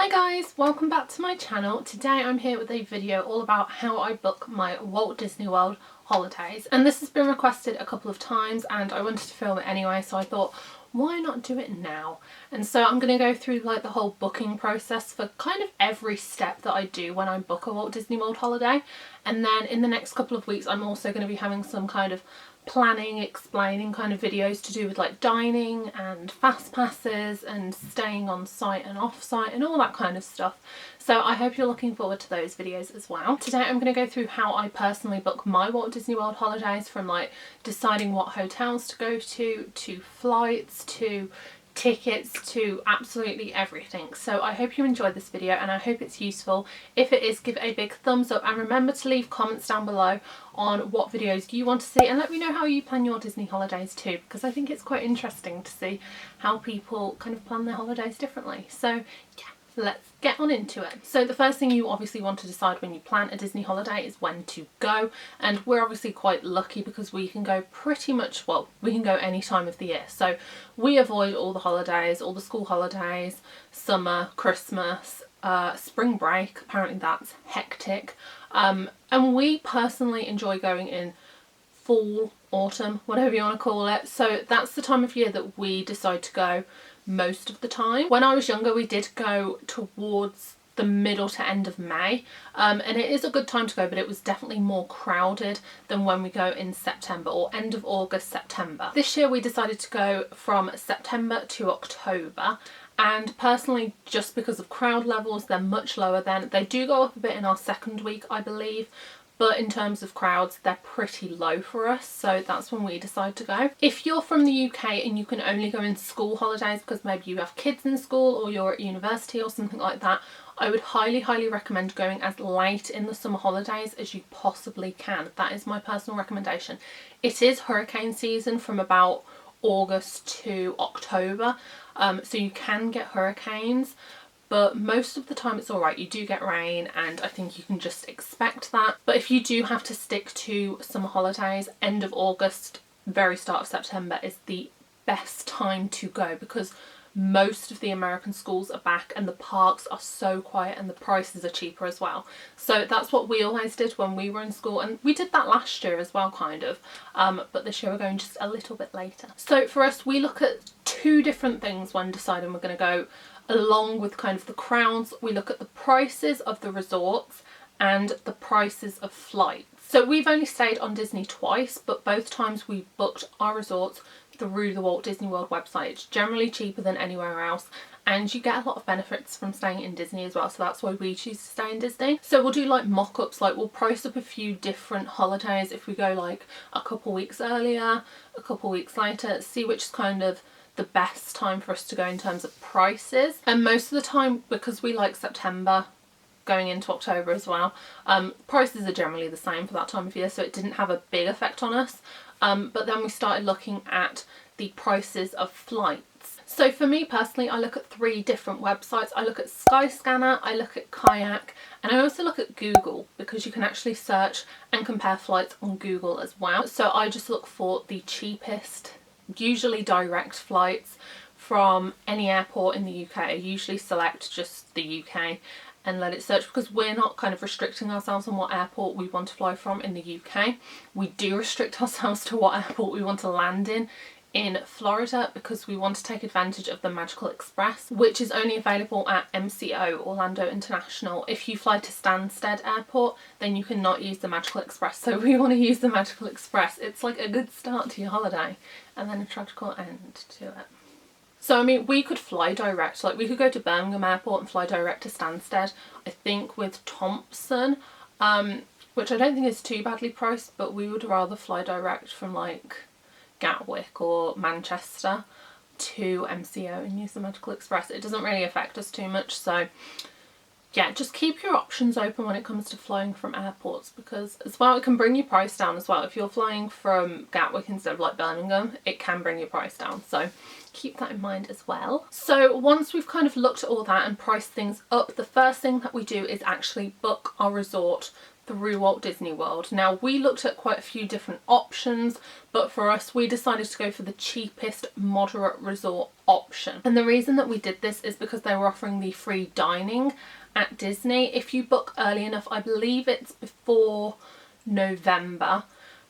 Hi guys, welcome back to my channel. Today I'm here with a video all about how I book my Walt Disney World holidays, and this has been requested a couple of times and I wanted to film it anyway, so I thought why not do it now. And so I'm going to go through like the whole booking process for kind of every step that I do when I book a Walt Disney World holiday, and then in the next couple of weeks I'm also going to be having some kind of planning, explaining kind of videos to do with like dining and fast passes and staying on site and off site and all that kind of stuff. So I hope you're looking forward to those videos as well. Today I'm going to go through how I personally book my Walt Disney World holidays, from like deciding what hotels to go to flights, to tickets, to absolutely everything. So I hope you enjoyed this video and I hope it's useful. If it is, give it a big thumbs up and remember to leave comments down below on what videos you want to see, and let me know how you plan your Disney holidays too, because I think it's quite interesting to see how people kind of plan their holidays differently. So yeah, let's get on into it. So the first thing you obviously want to decide when you plan a Disney holiday is when to go, and we're obviously quite lucky because we can go pretty much, well, we can go any time of the year. So we avoid all the holidays, all the school holidays, summer, Christmas, spring break. Apparently that's hectic, and we personally enjoy going in fall, autumn, whatever you want to call it. So that's the time of year that we decide to go most of the time. When I was younger we did go towards the middle to end of May, and it is a good time to go, but it was definitely more crowded than when we go in September or end of August, September. This year we decided to go from September to October, and personally, just because of crowd levels, they're much lower then. They do go up a bit in our second week, I believe, but in terms of crowds they're pretty low for us, so that's when we decide to go. If you're from the UK and you can only go in school holidays because maybe you have kids in school or you're at university or something like that, I would highly recommend going as late in the summer holidays as you possibly can. That is my personal recommendation. It is hurricane season from about August to October, so you can get hurricanes, but most of the time it's alright. You do get rain and I think you can just expect that. But if you do have to stick to summer holidays, end of August, very start of September is the best time to go, because most of the American schools are back and the parks are so quiet and the prices are cheaper as well. So that's what we always did when we were in school, and we did that last year as well kind of, but this year we're going just a little bit later. So for us, we look at two different things when deciding we're going to go. Along with kind of the crowds, we look at the prices of the resorts and the prices of flights. So we've only stayed on Disney twice, but both times we booked our resorts through the Walt Disney World website. It's generally cheaper than anywhere else, and you get a lot of benefits from staying in Disney as well, so that's why we choose to stay in Disney. So we'll do like mock-ups, like we'll price up a few different holidays if we go like a couple weeks earlier, a couple weeks later, see which is kind of the best time for us to go in terms of prices. And most of the time, because we like September going into October as well, prices are generally the same for that time of year, so it didn't have a big effect on us. But then we started looking at the prices of flights. So for me personally, I look at three different websites. I look at Skyscanner, I look at Kayak, and I also look at Google, because you can actually search and compare flights on Google as well. So I just look for the cheapest, usually direct flights from any airport in the UK. I usually select just the UK and let it search, because we're not kind of restricting ourselves on what airport we want to fly from in the UK. We do restrict ourselves to what airport we want to land in Florida, because we want to take advantage of the Magical Express, which is only available at MCO, Orlando International. If you fly to Stansted Airport, then you cannot use the Magical Express, so we want to use the Magical Express. It's like a good start to your holiday and then a tragical end to it. So I mean, we could fly direct, like we could go to Birmingham Airport and fly direct to Stansted, I think with Thompson, which I don't think is too badly priced, but we would rather fly direct from like Gatwick or Manchester to MCO and use the Magical Express. It doesn't really affect us too much, so yeah, just keep your options open when it comes to flying from airports, because as well it can bring your price down as well. If you're flying from Gatwick instead of like Birmingham, it can bring your price down, so keep that in mind as well. So once we've kind of looked at all that and priced things up, the first thing that we do is actually book our resort through Walt Disney World. Now, we looked at quite a few different options, but for us, we decided to go for the cheapest moderate resort option. And the reason that we did this is because they were offering the free dining at Disney. If you book early enough, I believe it's before November,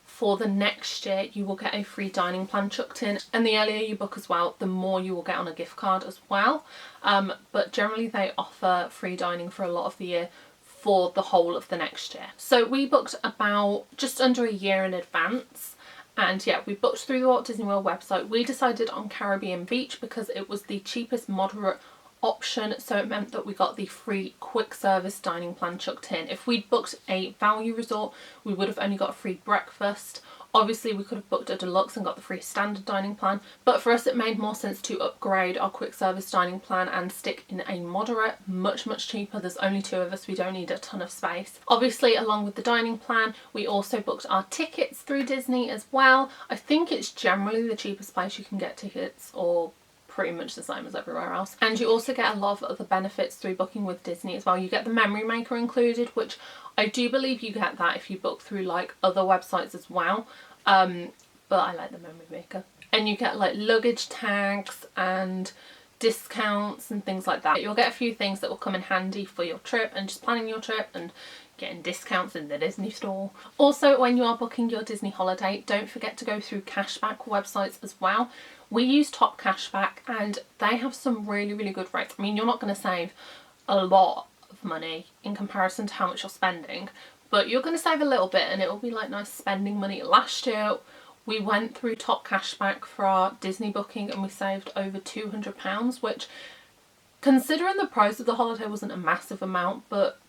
for the next year you will get a free dining plan chucked in, and the earlier you book as well, the more you will get on a gift card as well. But generally they offer free dining for a lot of the year for the whole of the next year. So we booked about just under a year in advance, and yeah, we booked through the Walt Disney World website. We decided on Caribbean Beach because it was the cheapest moderate option, so it meant that we got the free quick service dining plan chucked in. If we'd booked a value resort, we would have only got a free breakfast. Obviously we could have booked a deluxe and got the free standard dining plan, but for us it made more sense to upgrade our quick service dining plan and stick in a moderate, much cheaper. There's only 2 of us, we don't need a ton of space. Obviously, along with the dining plan, we also booked our tickets through Disney as well. I think it's generally the cheapest place you can get tickets, or pretty much the same as everywhere else. And you also get a lot of other benefits through booking with Disney as well. You get the memory maker included, which I do believe you get that if you book through like other websites as well, but I like the memory maker. And you get like luggage tags and discounts and things like that. You'll get a few things that will come in handy for your trip and just planning your trip and getting discounts in the Disney store. Also, when you are booking your Disney holiday, don't forget to go through Cashback websites as well. We use Top Cashback and they have some really good rates. I mean, you're not going to save a lot of money in comparison to how much you're spending, but you're going to save a little bit and it will be like nice spending money. Last year we went through Top Cashback for our Disney booking and we saved over £200, which, considering the price of the holiday, wasn't a massive amount, but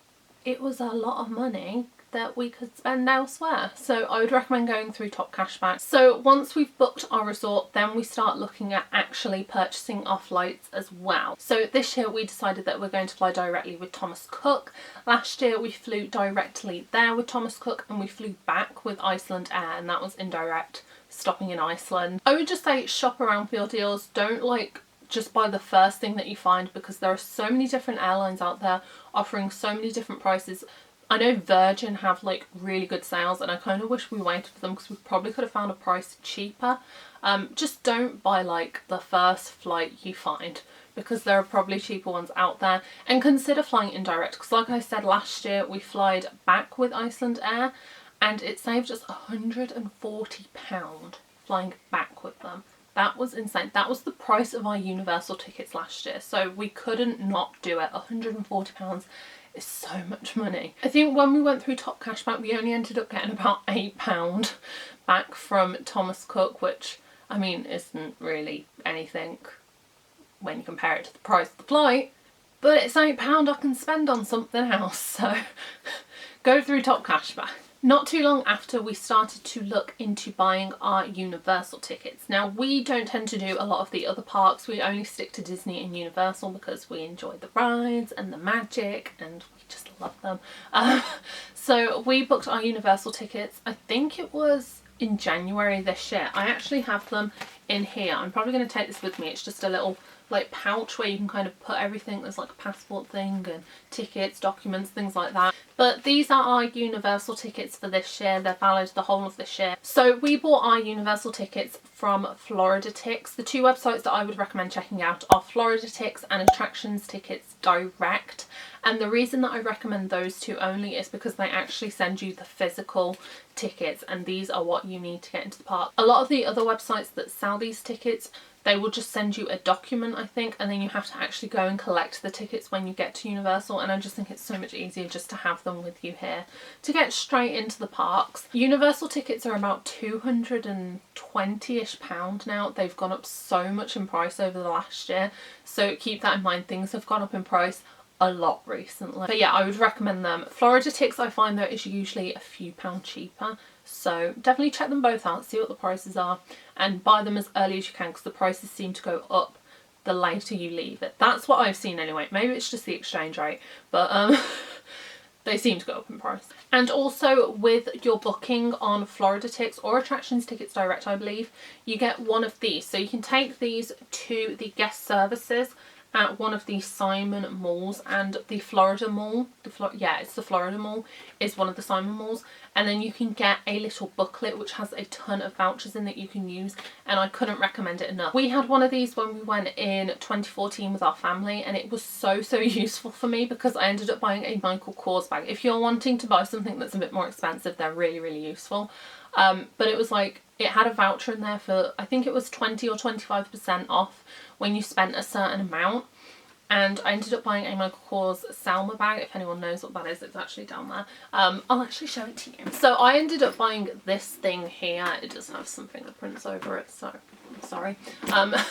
it was a lot of money that we could spend elsewhere. So I would recommend going through Top Cashback. So once we've booked our resort, then we start looking at actually purchasing our flights as well. So this year we decided that we're going to fly directly with Thomas Cook. Last year we flew directly there with Thomas Cook and we flew back with Iceland Air, and that was indirect, stopping in Iceland. I would just say shop around for your deals. Don't just buy the first thing that you find, because there are so many different airlines out there offering so many different prices. I know Virgin have like really good sales and I kind of wish we waited for them because we probably could have found a price cheaper. Just don't buy like the first flight you find, because there are probably cheaper ones out there, and consider flying indirect, because like I said, last year we flied back with Iceland Air and it saved us £140 flying back with them. That was insane. That was the price of our Universal tickets last year, so we couldn't not do it. £140 is so much money. I think when we went through Top Cashback we only ended up getting about £8 back from Thomas Cook, which I mean isn't really anything when you compare it to the price of the flight, but it's £8 I can spend on something else, so go through Top Cashback. Not too long after, we started to look into buying our Universal tickets. Now, we don't tend to do a lot of the other parks. We only stick to Disney and Universal because we enjoy the rides and the magic and we just love them. So we booked our Universal tickets, I think it was in January this year. I actually have them in here. I'm probably going to take this with me. It's just a little like pouch where you can kind of put everything. There's like a passport thing and tickets, documents, things like that. But these are our Universal tickets for this year. They're valid the whole of this year. So we bought our Universal tickets from Florida Tix. The 2 websites that I would recommend checking out are Florida Tix and Attractions Tickets Direct. And the reason that I recommend those 2 only is because they actually send you the physical tickets, and these are what you need to get into the park. A lot of the other websites that sell these tickets, they will just send you a document, I think, and then you have to actually go and collect the tickets when you get to Universal, and I just think it's so much easier just to have them with you here to get straight into the parks. Universal tickets are about £220-ish now. They've gone up so much in price over the last year, so keep that in mind. Things have gone up in price a lot recently. But yeah, I would recommend them. Florida Tix, I find though, is usually a few pounds cheaper. So definitely check them both out, see what the prices are, and buy them as early as you can, because the prices seem to go up the later you leave it. That's what I've seen anyway. Maybe it's just the exchange rate, but they seem to go up in price. And also with your booking on Florida Tix or Attractions Tickets Direct, I believe, you get one of these. So you can take these to the guest services at one of the Simon malls, and the Florida Mall, it's the Florida Mall, is one of the Simon malls, and then you can get a little booklet which has a ton of vouchers in that you can use, and I couldn't recommend it enough. We had one of these when we went in 2014 with our family, and it was so useful for me because I ended up buying a Michael Kors bag. If you're wanting to buy something that's a bit more expensive, they're really useful. But it was like, it had a voucher in there for, I think it was 20 or 25% off when you spent a certain amount. And I ended up buying a Michael Kors Selma bag. If anyone knows what that is, it's actually down there. I'll actually show it to you. So I ended up buying this thing here. It does have some fingerprints over it, so I'm sorry. But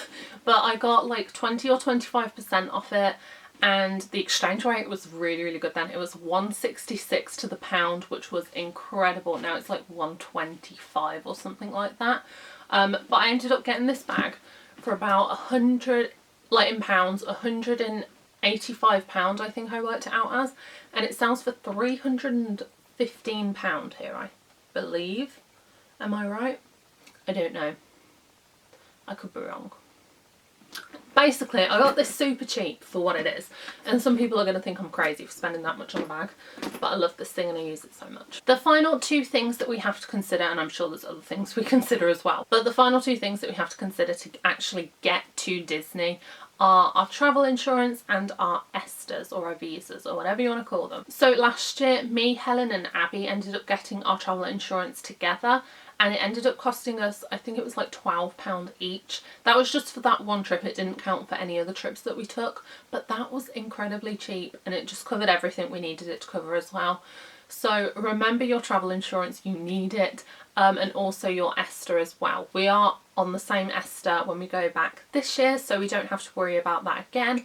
I got like 20 or 25% off it. And the exchange rate was really good then. It was 166 to the pound, which was incredible. Now it's like 125 or something like that. But I ended up getting this bag for about 100, like in pounds, 185 pounds, I think I worked it out as. And it sells for £315 here, I believe. Am I right? I don't know. I could be wrong. Basically, I got this super cheap for what it is, and some people are going to think I'm crazy for spending that much on a bag, but I love this thing and I use it so much. The final two things that we have to consider, and I'm sure there's other things we consider as well, but the final two things that we have to consider to actually get to Disney are our travel insurance and our ESTAs, or our visas, or whatever you want to call them. So last year, me, Helen and Abby ended up getting our travel insurance together, and it ended up costing us, I think it was like £12 each. That was just for that one trip. It didn't count for any other trips that we took, but that was incredibly cheap, and it just covered everything we needed it to cover as well. So remember your travel insurance, you need it, and also your ESTA as well. We are on the same ESTA when we go back this year, so we don't have to worry about that again.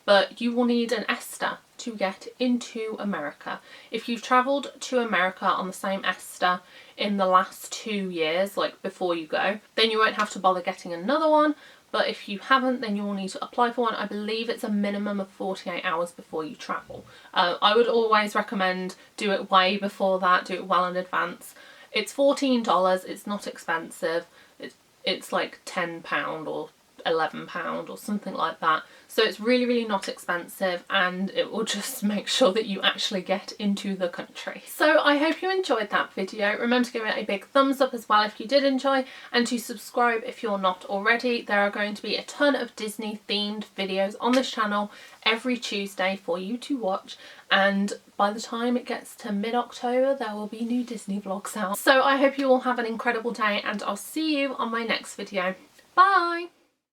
But you will need an ESTA to get into America. If you've travelled to America on the same ESTA in the last 2 years, like before you go, then you won't have to bother getting another one. But if you haven't, then you will need to apply for one. I believe it's a minimum of 48 hours before you travel. I would always recommend do it way before that, do it well in advance. It's $14, it's not expensive. It's like £10 or £11 or something like that. So it's really not expensive, and it will just make sure that you actually get into the country. So I hope you enjoyed that video. Remember to give it a big thumbs up as well if you did enjoy, and to subscribe if you're not already. There are going to be a ton of Disney themed videos on this channel every Tuesday for you to watch, and by the time it gets to mid-October there will be new Disney vlogs out. So I hope you all have an incredible day, and I'll see you on my next video. Bye!